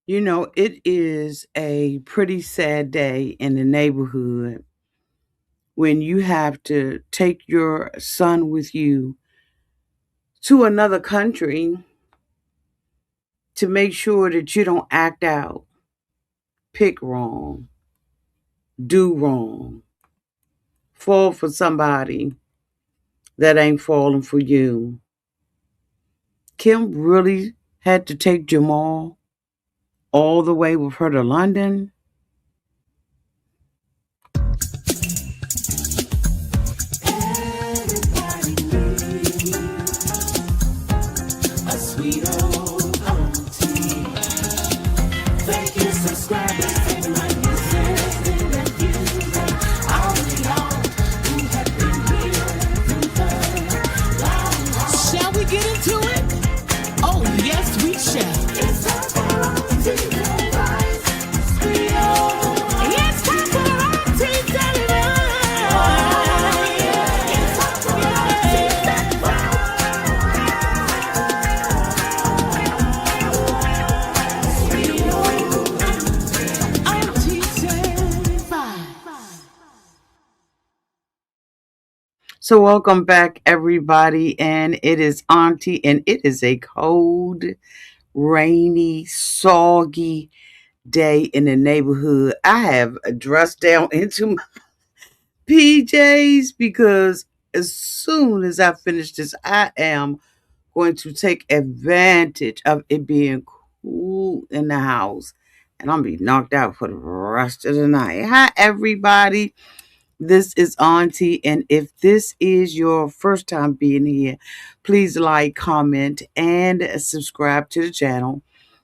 It is a pretty sad day in the neighborhood when you have to take your son with you to another country to make sure that you don't act out, pick wrong, do wrong, fall for somebody that ain't falling for you. Kim really had to take Jamal all the way with her to London. A sweet old auntie. Thank you, subscribers, to my nieces and nephews, and all of y'all who have been here through the long haul. Shall we get into it? Oh, yes, we shall. It's time for auntie advice. Sweet old. It's time for auntie advice. Oh, yeah. It's time for auntie advice. So, welcome back, everybody. And it is Auntie, and it is a cold, rainy, soggy day in the neighborhood. I have dressed down into my PJs because as soon as I finish this, I am going to take advantage of it being cool in the house. And I'm gonna be knocked out for the rest of the night. Hi, everybody. This is Auntie, and if this is your first time being here, please like, comment, and subscribe to the channel.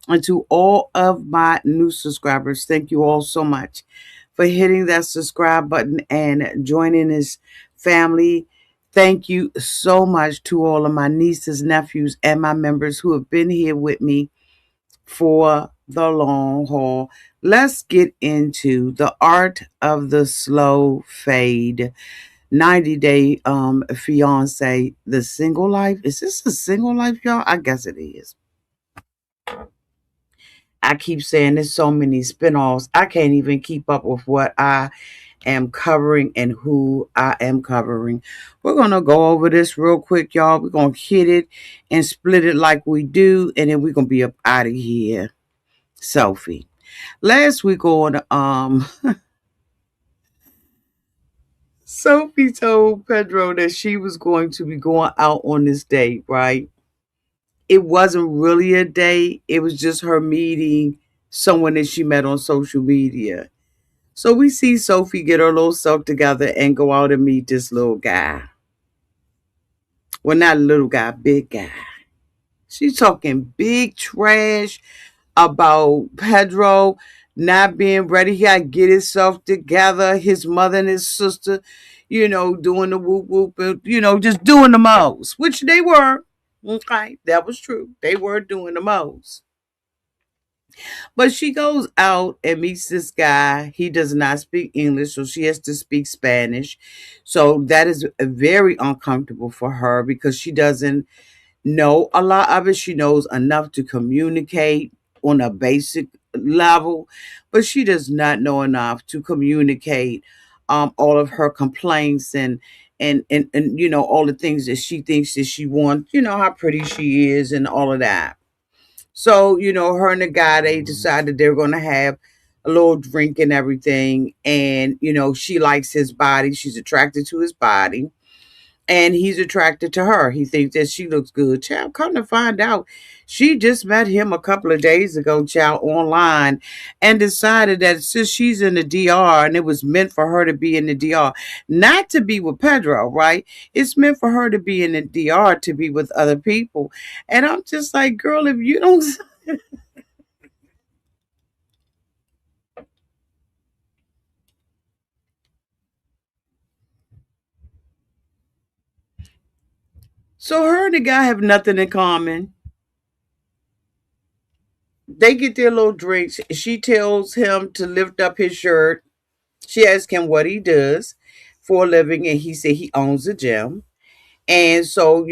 And to all of my new subscribers, thank you all so much for hitting that subscribe button and joining this family. Thank you so much to all of my nieces, nephews, and my members who have been here with me for the long haul. Let's get into the art of the slow fade. 90 Day Fiance, the single life. Is this a single life, y'all? I guess it is. I keep saying there's so many spinoffs. I can't even keep up with what I am covering and who I am covering. We're going to go over this real quick, y'all. We're going to hit it and split it like we do, and then we're going to be up out of here. Sophie. Last week on Sophie told Pedro that she was going to be going out on this date, right? It wasn't really a date. It was just her meeting someone that she met on social media. So we see Sophie get her little self together and go out and meet this little guy. Well, not little guy, big guy. She's talking big trash about Pedro not being ready. He got to get himself together. His mother and his sister, doing the whoop whoop, and, just doing the most, which they were. Okay, that was true. They were doing the most. But she goes out and meets this guy. He does not speak English, so she has to speak Spanish. So that is very uncomfortable for her because she doesn't know a lot of it. She knows enough to communicate on a basic level, but she does not know enough to communicate all of her complaints and all the things that she thinks that she wants. You know how pretty she is and all of that. So her and the guy, they decided they're going to have a little drink and everything, and she likes his body. She's attracted to his body and he's attracted to her. He thinks that she looks good. Child, come to find out, she just met him a couple of days ago, child, online, and decided that since she's in the DR and it was meant for her to be in the DR, not to be with Pedro, right? It's meant for her to be in the DR to be with other people. And I'm just like, girl, if you don't. So her and the guy have nothing in common. They get their little drinks. She tells him to lift up his shirt. She asks him what he does for a living, and he said he owns a gym. And so,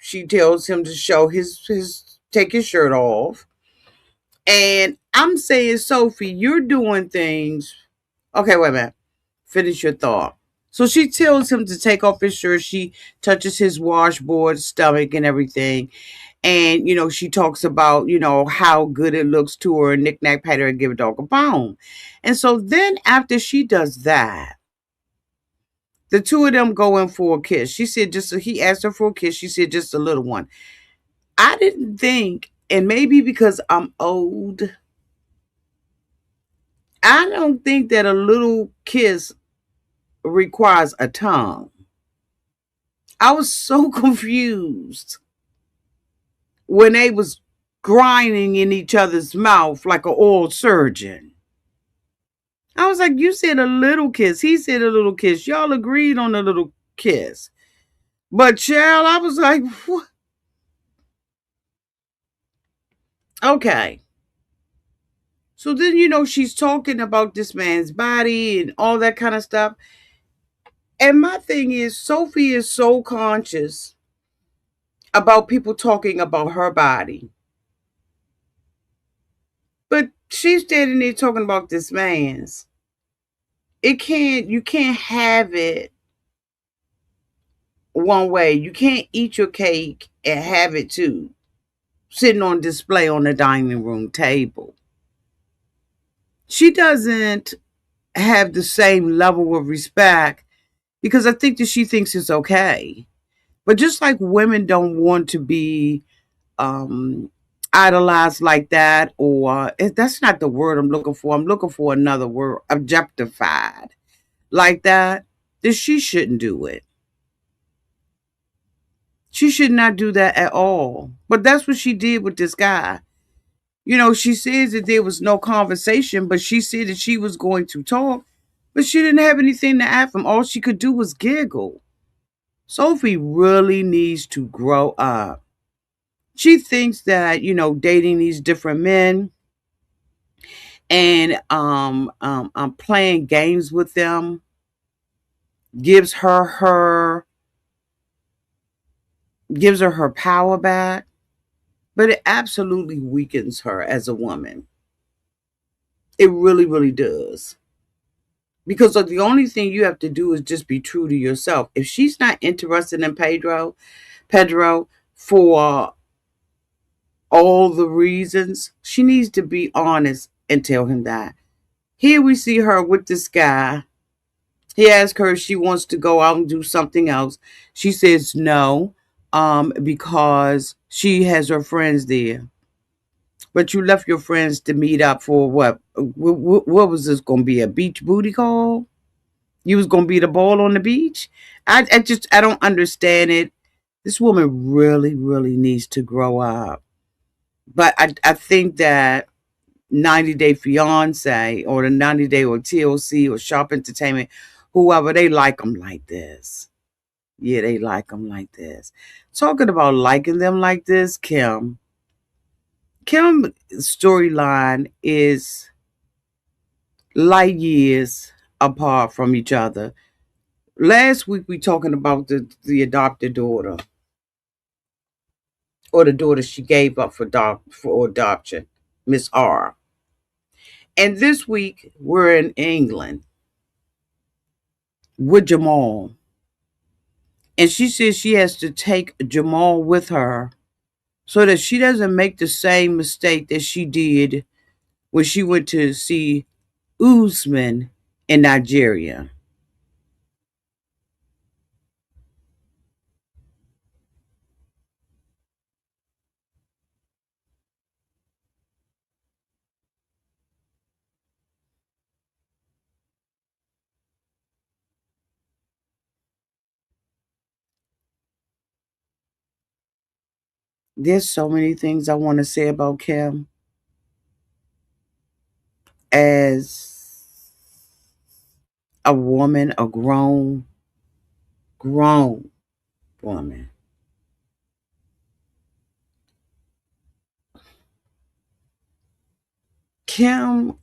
she tells him to show his take his shirt off. And I'm saying, Sophie, you're doing things. Okay, wait a minute. Finish your thought. So she tells him to take off his shirt. She touches his washboard, stomach, and everything. And, she talks about, how good it looks to her, knick knack, pat her, and give a dog a bone. And so then after she does that, the two of them go in for a kiss. She said he asked her for a kiss. She said just a little one. I didn't think, and maybe because I'm old, I don't think that a little kiss requires a tongue. I was so confused when they was grinding in each other's mouth like an oil surgeon. I was like, you said a little kiss. He said a little kiss. Y'all agreed on a little kiss. But child, I was like, what? Okay. So then, she's talking about this man's body and all that kind of stuff. And my thing is, Sophie is so conscious about people talking about her body. But she's standing there talking about this man's. You can't have it one way. You can't eat your cake and have it too, sitting on display on the dining room table. She doesn't have the same level of respect because I think that she thinks it's okay. But just like women don't want to be um, idolized like that, or that's not the word I'm looking for. I'm looking for another word, objectified like that, then she shouldn't do it. She should not do that at all. But that's what she did with this guy. She says that there was no conversation, but she said that she was going to talk, but she didn't have anything to add from. All she could do was giggle. Sophie really needs to grow up. She thinks that, dating these different men and playing games with them gives her power back, but it absolutely weakens her as a woman. It really, really does. Because the only thing you have to do is just be true to yourself. If she's not interested in Pedro for all the reasons, she needs to be honest and tell him that. Here we see her with this guy. He asks her if she wants to go out and do something else. She says no, because she has her friends there. But you left your friends to meet up for what? What was this going to be? A beach booty call? You was going to be the ball on the beach? I don't understand it. This woman really, really needs to grow up. But I think that 90 Day Fiance or the 90 Day or TLC or Sharp Entertainment, whoever, they like them like this. Yeah, they like them like this. Talking about liking them like this, Kim's storyline is light years apart from each other. Last week we talking about the adopted daughter, or the daughter she gave up for adoption, Miss R. And this week we're in England with Jamal. And she says she has to take Jamal with her so that she doesn't make the same mistake that she did when she went to see Usman in Nigeria. There's so many things I want to say about Kim as a woman, a grown woman. Kim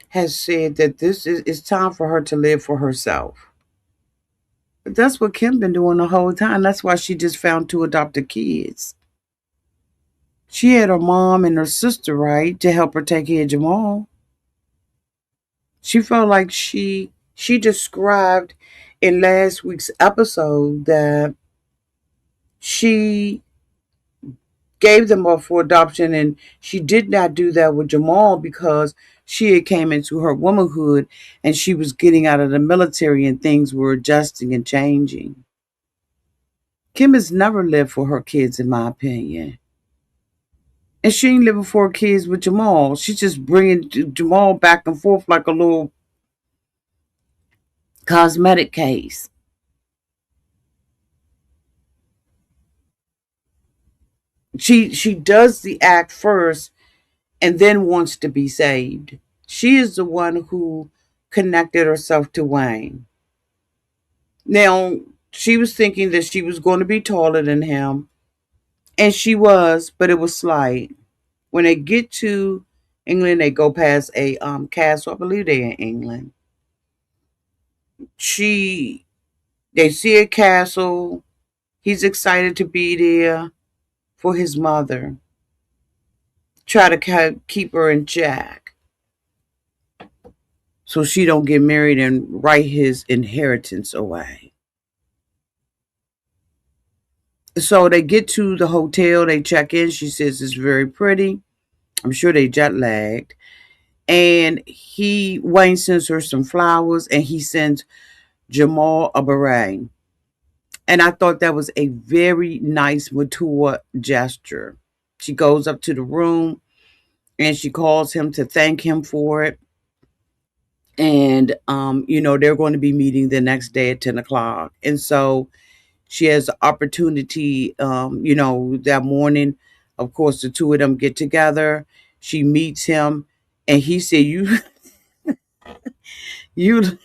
has said that this is it's time for her to live for herself. But that's what Kim been doing the whole time. That's why she just found two adopted kids. She had her mom and her sister, right, to help her take care of Jamal. She felt like she described in last week's episode that she gave them up for adoption, and she did not do that with Jamal because she had came into her womanhood and she was getting out of the military and things were adjusting and changing. Kim has never lived for her kids, in my opinion. And she ain't living for her kids with Jamal. She's just bringing Jamal back and forth like a little cosmetic case. She does the act first and then wants to be saved. She is the one who connected herself to Wayne. Now, she was thinking that she was going to be taller than him, and she was, but it was slight. When they get to England, they go past a castle. I believe they're in England. She, they see a castle. He's excited to be there for his mother. Try to keep her in check so she don't get married and write his inheritance away. So they get to the hotel, they check in. She says it's very pretty. I'm sure they jet lagged. And Wayne sends her some flowers and he sends Jamal a beret. And I thought that was a very nice, mature gesture. She goes up to the room and she calls him to thank him for it. And, they're going to be meeting the next day at 10 o'clock. And so she has the opportunity, that morning. Of course, the two of them get together. She meets him, and he said, "You, you."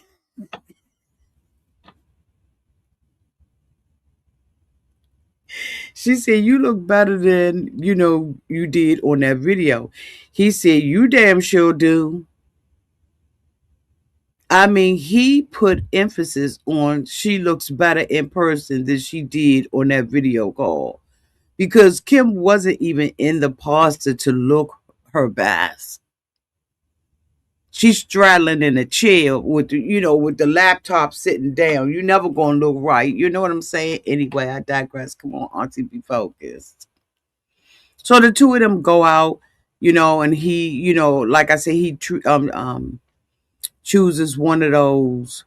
She said, "You look better than you did on that video." He said, "You damn sure do." I mean, he put emphasis on she looks better in person than she did on that video call because Kim wasn't even in the posture to look her best. She's straddling in a chair with the laptop sitting down. You never gonna look right. You know what I'm saying? Anyway, I digress. Come on, Auntie, be focused. So the two of them go out, and he, like I said, he chooses one of those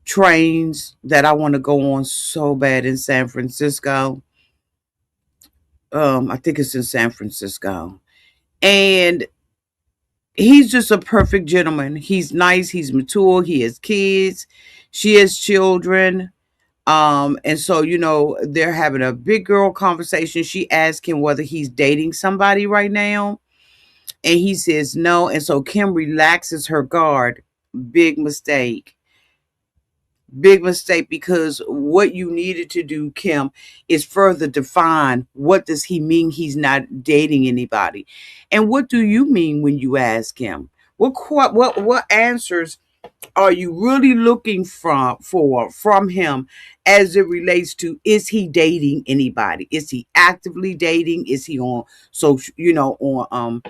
trains that I want to go on so bad in San Francisco. I think it's in San Francisco, and he's just a perfect gentleman. He's nice. He's mature. He has kids. She has children. And so, they're having a big girl conversation. She asks him whether he's dating somebody right now. And he says no. And so Kim relaxes her guard. Big mistake. Big mistake because what you needed to do, Kim, is further define what does he mean he's not dating anybody. And what do you mean when you ask him? What answers are you really looking from him as it relates to is he dating anybody? Is he actively dating? Is he on on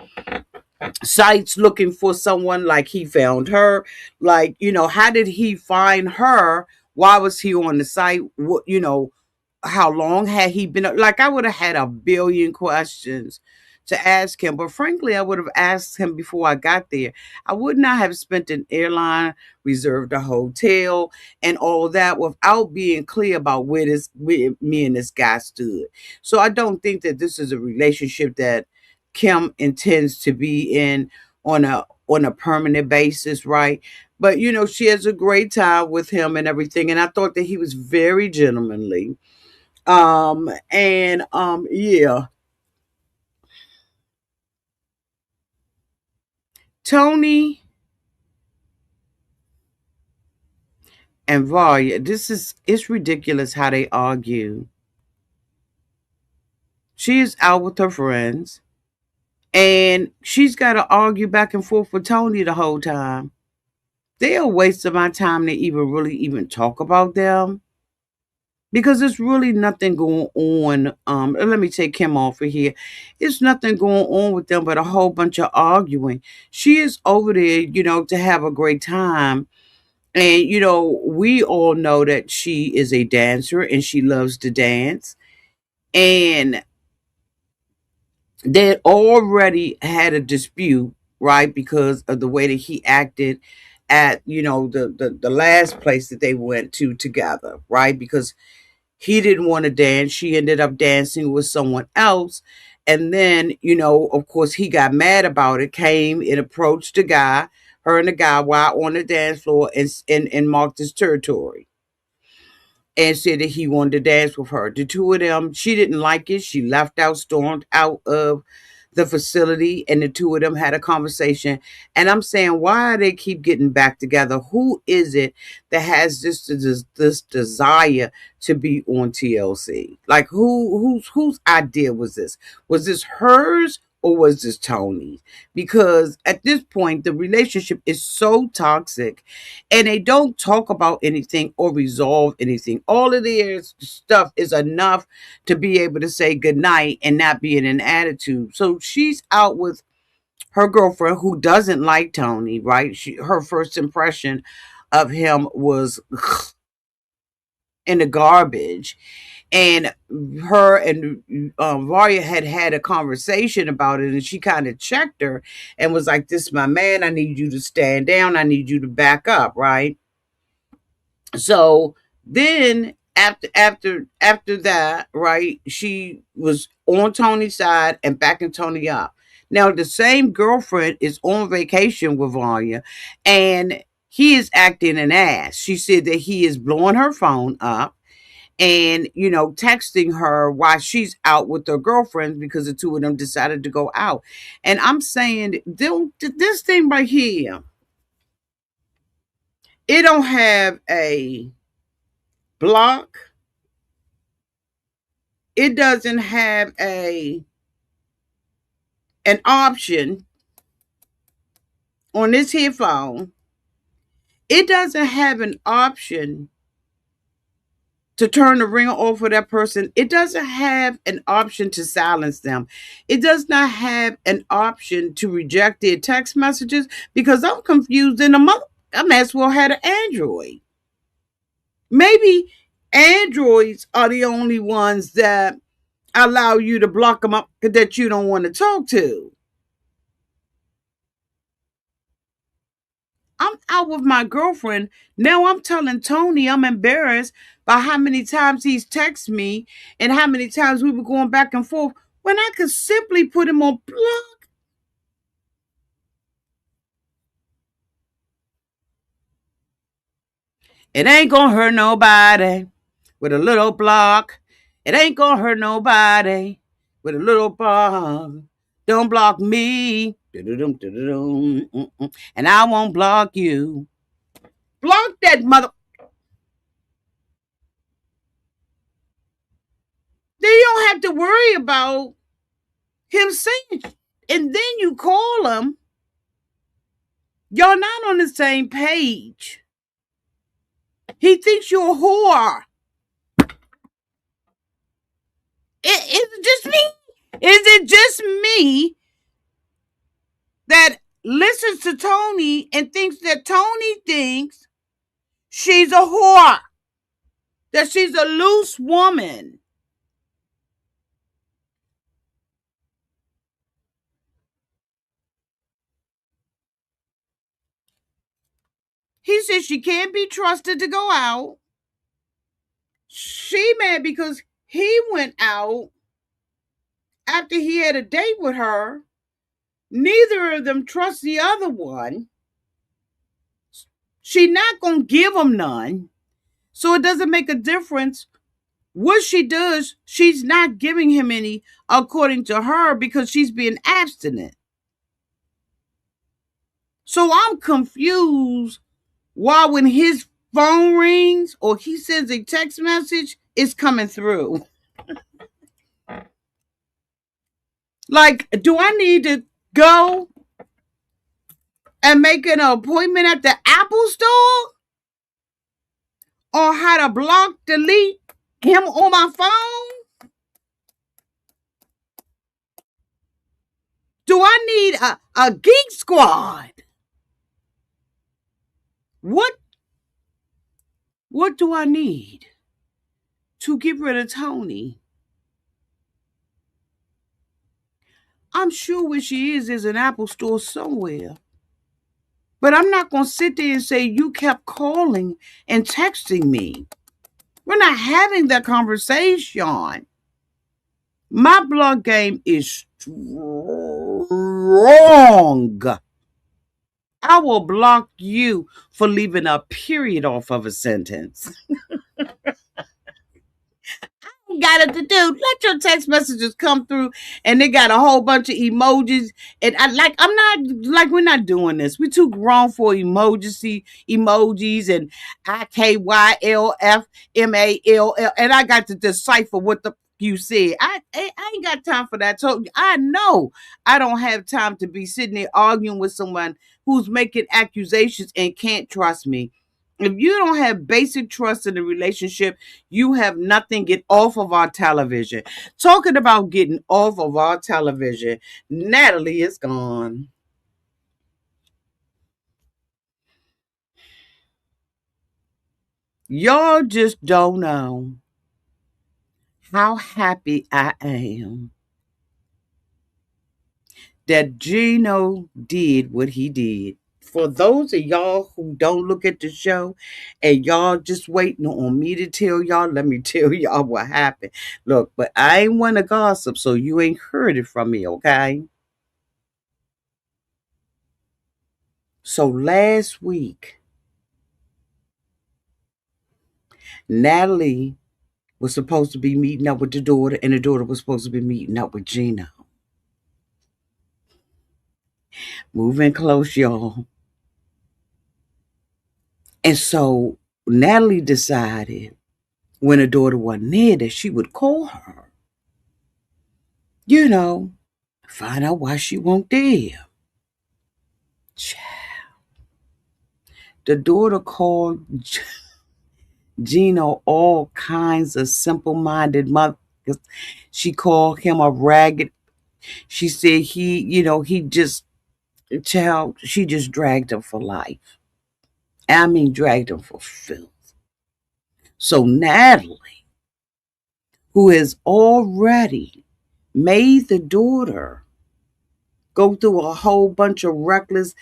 sites looking for someone like he found her? Like, how did he find her? Why was he on the site? How long had he been? Like, I would have had a billion questions to ask him, but frankly, I would have asked him before I got there. I would not have spent an airline, reserved a hotel, and all that without being clear about where me and this guy stood. So I don't think that this is a relationship that Kim intends to be in on a permanent basis, right? But she has a great time with him and everything, and I thought that he was very gentlemanly. And yeah, Tony and Varya, it's ridiculous how they argue. She is out with her friends, and she's got to argue back and forth with Tony the whole time. They are wasting my time to even really even talk about them. because there's really nothing going on. Let me take him off of here. It's nothing going on with them but a whole bunch of arguing. She is over there, to have a great time. And, we all know that she is a dancer and she loves to dance. And they already had a dispute, right? Because of the way that he acted at, the last place that they went to together, right? Because he didn't want to dance. She ended up dancing with someone else. And then, of course, he got mad about it, came and approached the guy, her and the guy, while on the dance floor and marked his territory and said that he wanted to dance with her. The two of them, she didn't like it. She left out, stormed out of the facility, and the two of them had a conversation. And I'm saying, why they keep getting back together? Who is it that has this desire to be on TLC? Like, whose idea was this? Was this hers? Or was this Tony's? Because at this point, the relationship is so toxic and they don't talk about anything or resolve anything. All of their stuff is enough to be able to say goodnight and not be in an attitude. So she's out with her girlfriend who doesn't like Tony, right? Her first impression of him was in the garbage. And her and Varya had a conversation about it, and she kind of checked her and was like, "This is my man. I need you to stand down. I need you to back up, right?" So then after that, right, she was on Tony's side and backing Tony up. Now the same girlfriend is on vacation with Vanya, and he is acting an ass. She said that he is blowing her phone up and texting her while she's out with her girlfriends because the two of them decided to go out. And I'm saying, this thing right here, it don't have a block. It doesn't have an option on this here phone. It doesn't have an option to turn the ringer off for that person. It doesn't have an option to silence them. It does not have an option to reject their text messages because I'm confused in the mother. I may as well had an Android. Maybe Androids are the only ones that allow you to block them up that you don't want to talk to. I'm out with my girlfriend. Now I'm telling Tony I'm embarrassed by how many times he's texted me and how many times we were going back and forth when I could simply put him on block. It ain't gonna hurt nobody with a little block. It ain't gonna hurt nobody with a little block. Don't block me. And I won't block you. Block that mother. Then you don't have to worry about him saying. And then you call him. Y'all not on the same page. He thinks you're a whore. Is it just me? Is it just me that listens to Tony and thinks that Tony thinks she's a whore? That she's a loose woman? He says she can't be trusted to go out. She mad because he went out after he had a date with her. Neither of them trust the other one. She not gonna give him none. So it doesn't make a difference what she does. She's not giving him any, according to her, because she's being abstinent. So I'm confused why when his phone rings or he sends a text message, it's coming through. Like, do I need to go and make an appointment at the Apple store on how to block, delete, Him on my phone? Do I need a geek squad? What what do I need to get rid of Tony? I'm sure where she is an Apple store somewhere. But I'm not going to sit there and say you kept calling and texting me. We're not having that conversation. My blood game is strong. I will block you for leaving a period off of a sentence. Got it to do. Let your text messages come through, and they got a whole bunch of emojis. And I'm not like we're not doing this. We're too grown for emojis and IKYLFMALL. And I got to decipher what the you said. I ain't got time for that. So I know I don't have time to be sitting there arguing with someone who's making accusations and can't trust me. If you don't have basic trust in the relationship, you have nothing. Get off of our television. Talking about getting off of our television, Natalie is gone. Y'all just don't know how happy I am that Gino did what he did. For those of y'all who don't look at the show and y'all just waiting on me to tell y'all, let me tell y'all what happened. Look, but I ain't want to gossip, so you ain't heard it from me, okay? So last week, Natalie was supposed to be meeting up with the daughter, and the daughter was supposed to be meeting up with Gino. Moving close, y'all. And so Natalie decided when the daughter wasn't there that she would call her, you know, find out why she wasn't there. The daughter called Gino all kinds of simple-minded mother. She called him a ragged. She said he just child. She just dragged him for life. I mean, dragged him for filth. So Natalie, who has already made the daughter go through a whole bunch of reckless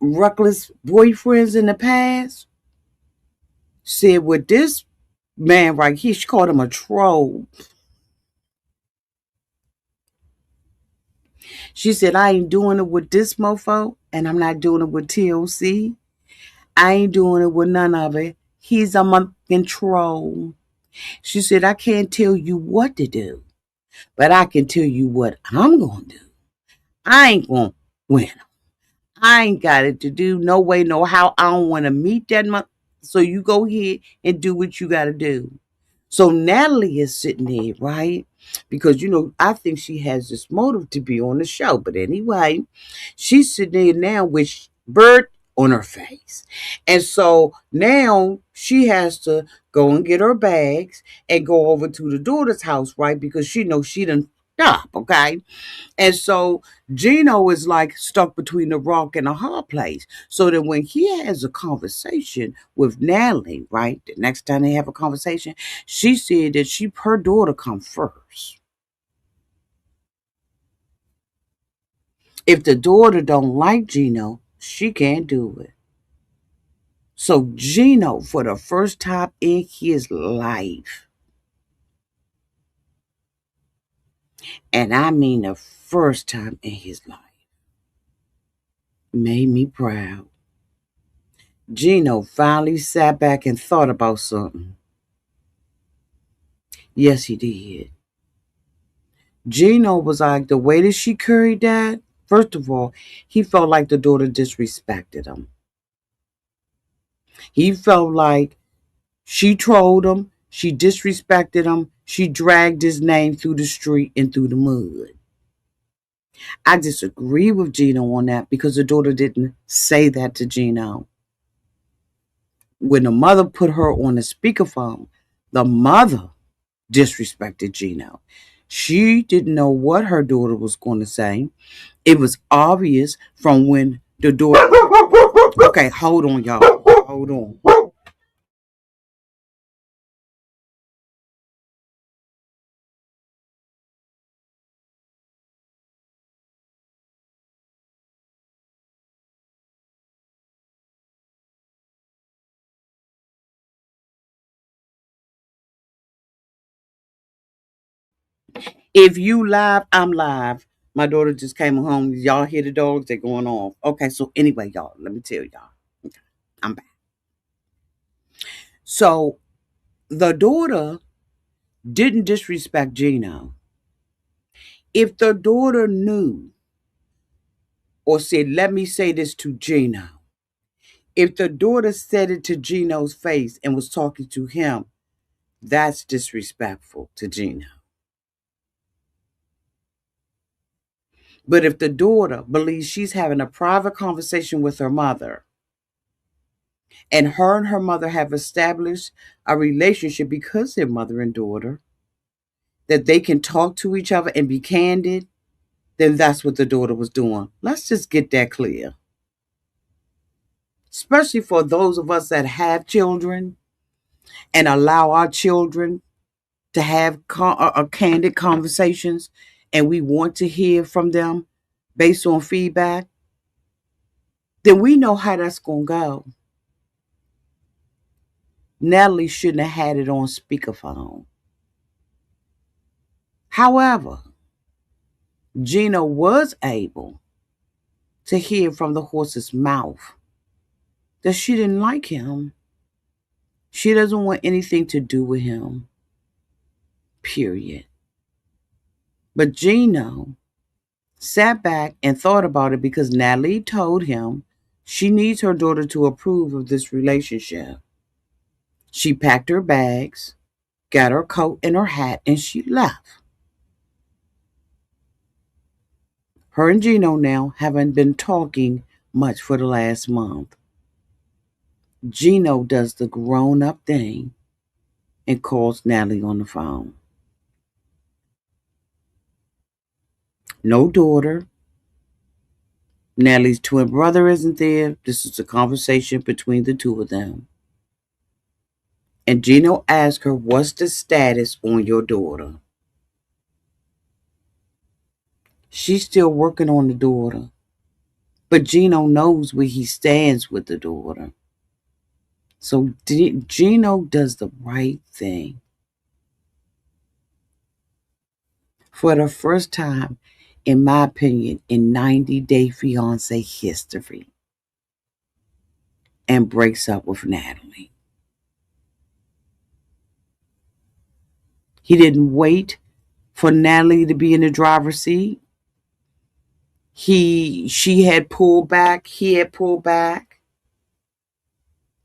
boyfriends in the past, said with this man right here, she called him a troll. She said, I ain't doing it with this mofo, and I'm not doing it with TLC. I ain't doing it with none of it. He's a motherfucking troll. She said, I can't tell you what to do, but I can tell you what I'm going to do. I ain't going to win. I ain't got it to do. No way, no how. I don't want to meet that month. So you go ahead and do what you got to do. So Natalie is sitting there, right? Because, I think she has this motive to be on the show. But anyway, she's sitting there now with bird on her face. And so now she has to go and get her bags and go over to the daughter's house, right? Because she knows she done stop, okay? And so Gino is like stuck between the rock and a hard place. So that when he has a conversation with Natalie, right, the next time they have a conversation, she said that her daughter come first. If the daughter don't like Gino, she can't do it. So Gino, for the first time in his life, and I mean the first time in his life, made me proud. Gino finally sat back and thought about something. Yes, he did. Gino was like, the way that she carried that, first of all, he felt like the daughter disrespected him. He felt like she trolled him, she disrespected him, she dragged his name through the street and through the mud. I disagree with Gino on that because the daughter didn't say that to Gino. When the mother put her on the speakerphone, The mother disrespected Gino. She didn't know what her daughter was going to say. It was obvious from when the daughter. Okay, hold on, y'all. Hold on. If you live, I'm live. My daughter just came home. Y'all hear the dogs? They're going off. Okay, so anyway, y'all, let me tell y'all. Okay, I'm back. So the daughter didn't disrespect Gino. If the daughter knew or said, let me say this to Gino, if the daughter said it to Gino's face and was talking to him, that's disrespectful to Gino. But if the daughter believes she's having a private conversation with her mother, and her mother have established a relationship because they're mother and daughter, that they can talk to each other and be candid, then that's what the daughter was doing. Let's just get that clear. Especially for those of us that have children and allow our children to have candid conversations and we want to hear from them based on feedback, then we know how that's going to go. Natalie shouldn't have had it on speakerphone. However, Gina was able to hear from the horse's mouth that she didn't like him. She doesn't want anything to do with him, period. But Gino sat back and thought about it because Natalie told him she needs her daughter to approve of this relationship. She packed her bags, got her coat and her hat, and she left. Her and Gino now haven't been talking much for the last month. Gino does the grown up thing and calls Natalie on the phone. No daughter. Natalie's twin brother isn't there. This is a conversation between the two of them. And Gino asked her, what's the status on your daughter? She's still working on the daughter. But Gino knows where he stands with the daughter. So Gino does the right thing. For the first time, in my opinion, in 90 Day Fiance history, and breaks up with Natalie. He didn't wait for Natalie to be in the driver's seat. She had pulled back, he had pulled back.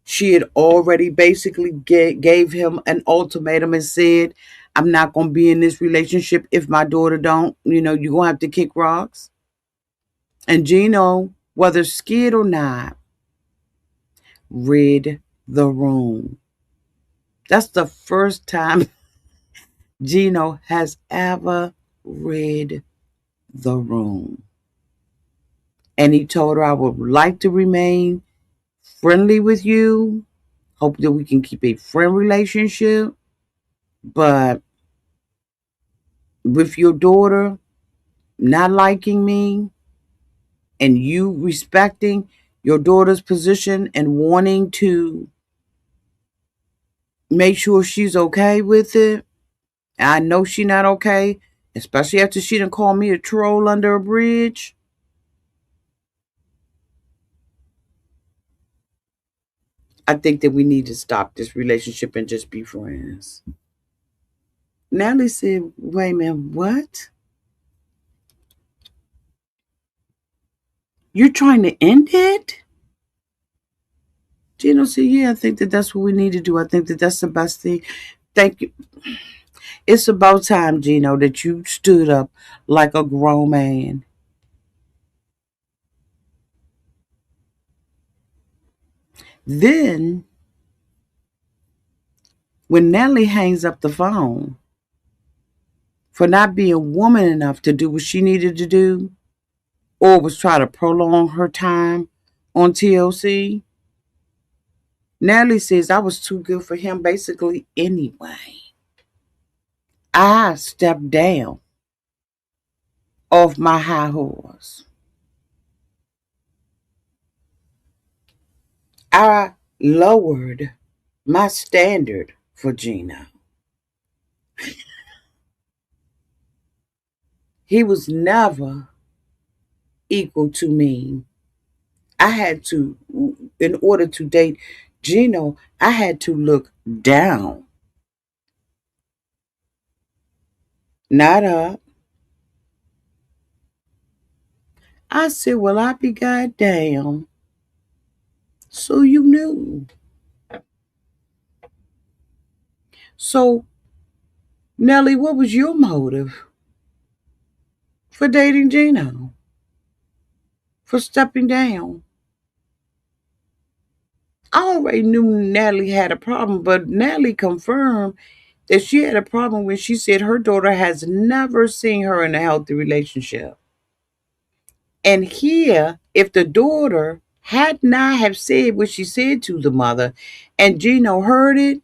She had already basically gave him an ultimatum and said, I'm not going to be in this relationship if my daughter don't, you're going to have to kick rocks. And Gino, whether scared or not, read the room. That's the first time Gino has ever read the room. And he told her, I would like to remain friendly with you. Hope that we can keep a friend relationship. But with your daughter not liking me and you respecting your daughter's position and wanting to make sure she's okay with it, I know she's not okay, especially after she done called me a troll under a bridge. I think that we need to stop this relationship and just be friends. Natalie said, wait a minute, what? You're trying to end it? Gino said, yeah, I think that that's what we need to do. I think that that's the best thing. Thank you. It's about time, Gino, that you stood up like a grown man. Then When Natalie hangs up the phone for not being woman enough to do what she needed to do, or was trying to prolong her time on TLC, Natalie says I was too good for him basically anyway. I stepped down off my high horse. I lowered my standard for Gino. He was never equal to me. I had to, in order to date Gino, I had to look down, not up. I said, well, I be goddamn. So you knew. So, Nellie, what was your motive for dating Gino? For stepping down? I already knew Natalie had a problem, but Natalie confirmed that she had a problem when she said her daughter has never seen her in a healthy relationship. And here, if the daughter had not have said what she said to the mother and Gino heard it,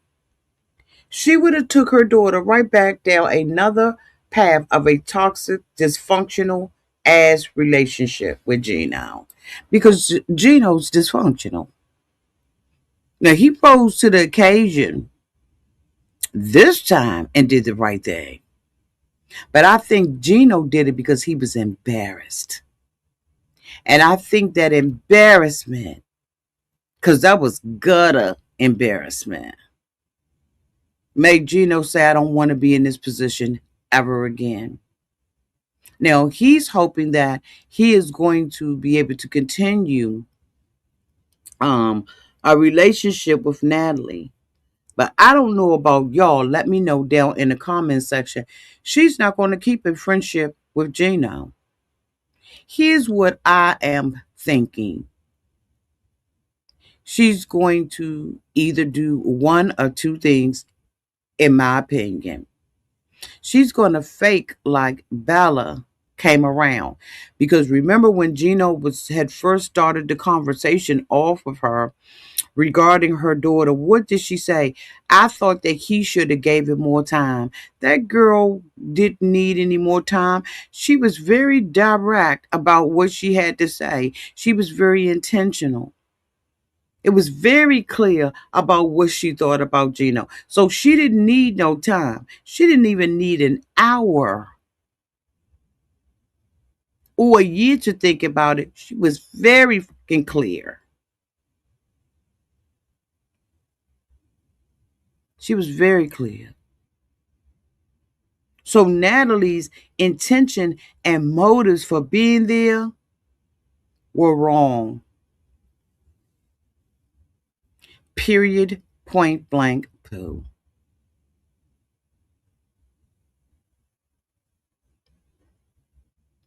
she would have took her daughter right back down another path of a toxic, dysfunctional ass relationship with Gino. Because Gino's dysfunctional. Now he rose to the occasion this time and did the right thing. But I think Gino did it because he was embarrassed. And I think that embarrassment, because that was gutter embarrassment, made Gino say, I don't want to be in this position ever again. Now, he's hoping that he is going to be able to continue um, a relationship with Natalie. But I don't know about y'all. Let me know down in the comment section. She's not going to keep a friendship with Gino. Here's what I am thinking. She's going to either do one or two things, in my opinion. She's going to fake like Bella came around. Because remember when Gino had first started the conversation off with her regarding her daughter, what did she say? I thought that he should have gave him more time. That girl didn't need any more time. She was very direct about what she had to say. She was very intentional. It was very clear about what she thought about Gino. So she didn't need no time. She didn't even need an hour or a year to think about it. She was very fucking clear. She was very clear. So Natalie's intention and motives for being there were wrong. Period. Point blank. Pooh.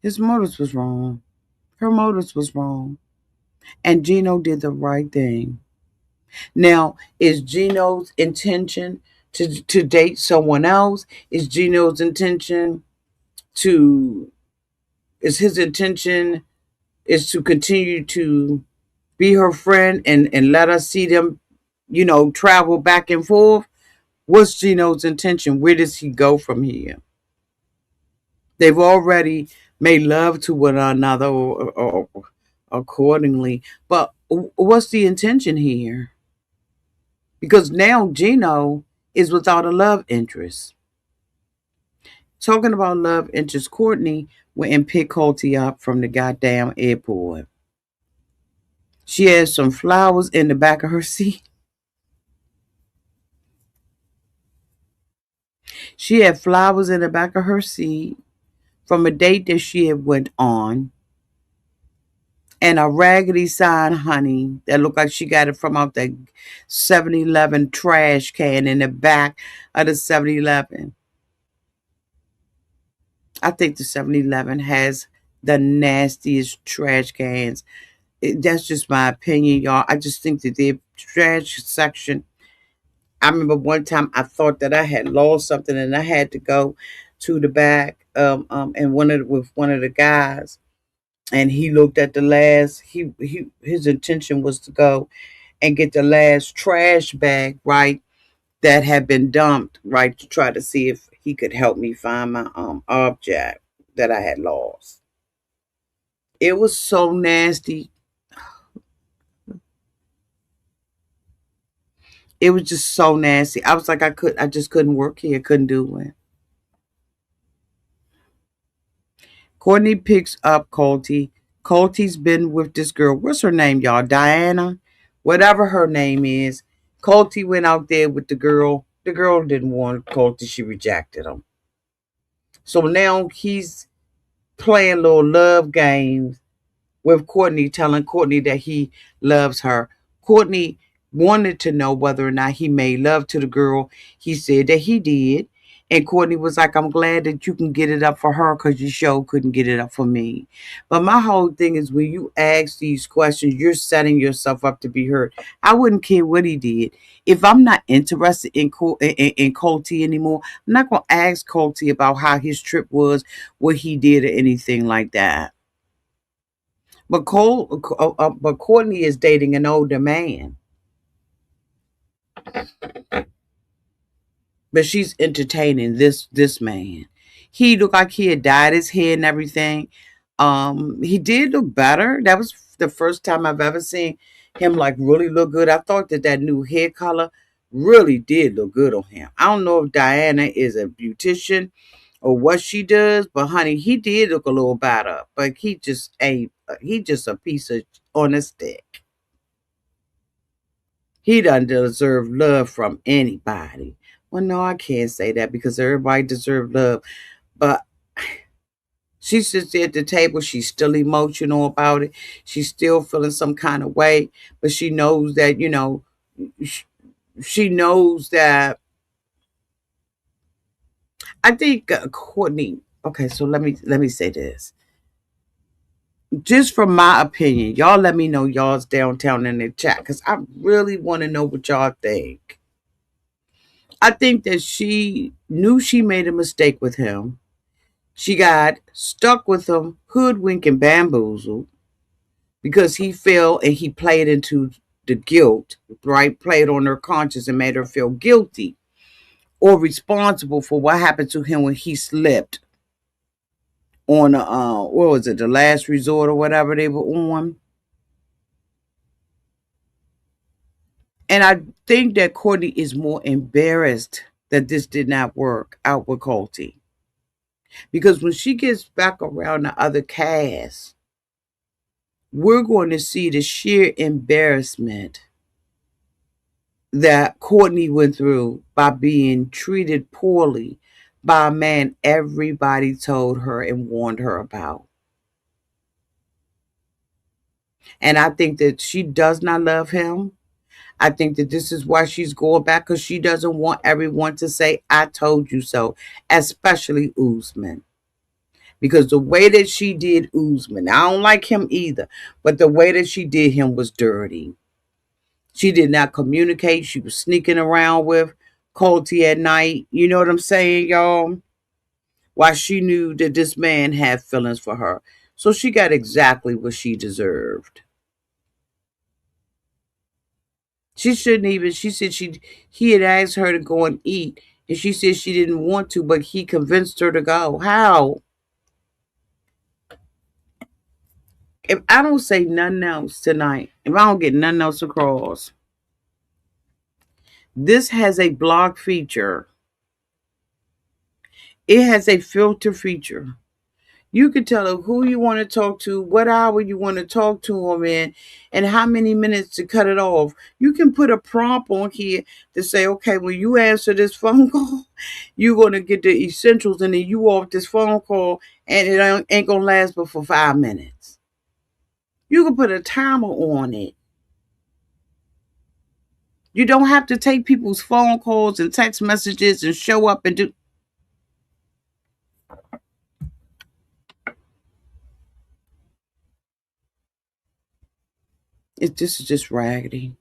His motives was wrong. Her motives was wrong. And Gino did the right thing. Now, is Gino's intention to date someone else? Is Gino's intention to is his intention is to continue to be her friend and let us see them, travel back and forth? What's Gino's intention? Where does he go from here? They've already made love to one another or accordingly. But what's the intention here? Because now Gino is without a love interest. Talking about love interest, Courtney went and picked Colty up from the goddamn airport. She had some flowers in the back of her seat. She had flowers in the back of her seat from a date that she had went on. And a raggedy sign, honey, that looked like she got it from out the 7-Eleven trash can in the back of the 7-Eleven. I think the 7-Eleven has the nastiest trash cans. That's just my opinion, y'all. I just think that their trash section I remember one time I thought that I had lost something and I had to go to the back and with one of the guys, and he looked at the last he his intention was to go and get the last trash bag, right, that had been dumped, right, to try to see if he could help me find my object that I had lost. It was so nasty. It was just so nasty. I was like, I just couldn't work here, couldn't do it. Courtney picks up Colty. Colty's been with this girl. What's her name, y'all? Diana? Whatever her name is. Colty went out there with the girl. The girl didn't want Colty. She rejected him. So now he's playing little love games with Courtney, telling Courtney that he loves her. Courtney wanted to know whether or not he made love to the girl. He said that he did. And Courtney was like, I'm glad that you can get it up for her because you sure couldn't get it up for me. But my whole thing is when you ask these questions, you're setting yourself up to be hurt. I wouldn't care what he did. If I'm not interested in Colty anymore, I'm not going to ask Colty about how his trip was, what he did, or anything like that. But Courtney is dating an older man, but she's entertaining this man. He looked like he had dyed his hair and everything. He did look better. That was the first time I've ever seen him like really look good. I thought that new hair color really did look good on him. I don't know if Diana is a beautician or what she does, but honey, he did look a little better. But he just a piece of on a stick. He doesn't deserve love from anybody. Well, no, I can't say that because everybody deserves love. But she sits there at the table. She's still emotional about it. She's still feeling some kind of way. But she knows that, sh- she knows that. I think Courtney. Okay, so let me say this. Just from my opinion, y'all let me know y'all's downtown in the chat because I really want to know what y'all think. I think that she knew she made a mistake with him. She got stuck with him, hoodwinked and bamboozled because he fell and he played into the guilt, right? Played on her conscience and made her feel guilty or responsible for what happened to him when he slipped on what was it, the last resort or whatever they were on. And I think that Courtney is more embarrassed that this did not work out with Colty. Because when she gets back around the other cast, we're going to see the sheer embarrassment that Courtney went through by being treated poorly by a man everybody told her and warned her about. And I think that she does not love him. I think that this is why she's going back because she doesn't want everyone to say, I told you so, especially Usman. Because the way that she did Usman, I don't like him either, but the way that she did him was dirty. She did not communicate. She was sneaking around with Colty at night. You know what I'm saying, y'all? Why she knew that this man had feelings for her. So she got exactly what she deserved. She shouldn't even, she said he had asked her to go and eat. And she said she didn't want to, but he convinced her to go. How? If I don't say nothing else tonight, if I don't get nothing else across, this has a block feature. It has a filter feature. You can tell them who you want to talk to, what hour you want to talk to them in, and how many minutes to cut it off. You can put a prompt on here to say, okay, when you answer this phone call, you're going to get the essentials and then you off this phone call and it ain't going to last but for 5 minutes. You can put a timer on it. You don't have to take people's phone calls and text messages and show up and do. This is just raggedy.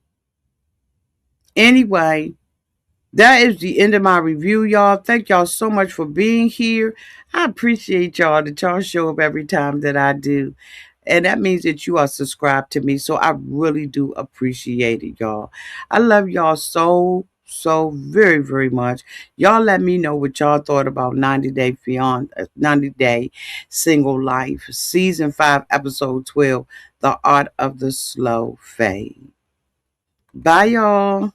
Anyway, That is the end of my review, y'all. Thank y'all so much for being here. I appreciate y'all that y'all show up every time that I do. And that means that you are subscribed to me. So I really do appreciate it, y'all. I love y'all so very, very much. Y'all let me know what y'all thought about 90 Day Single Life, Season 5, Episode 12, The Art of the Slow Fade. Bye, y'all.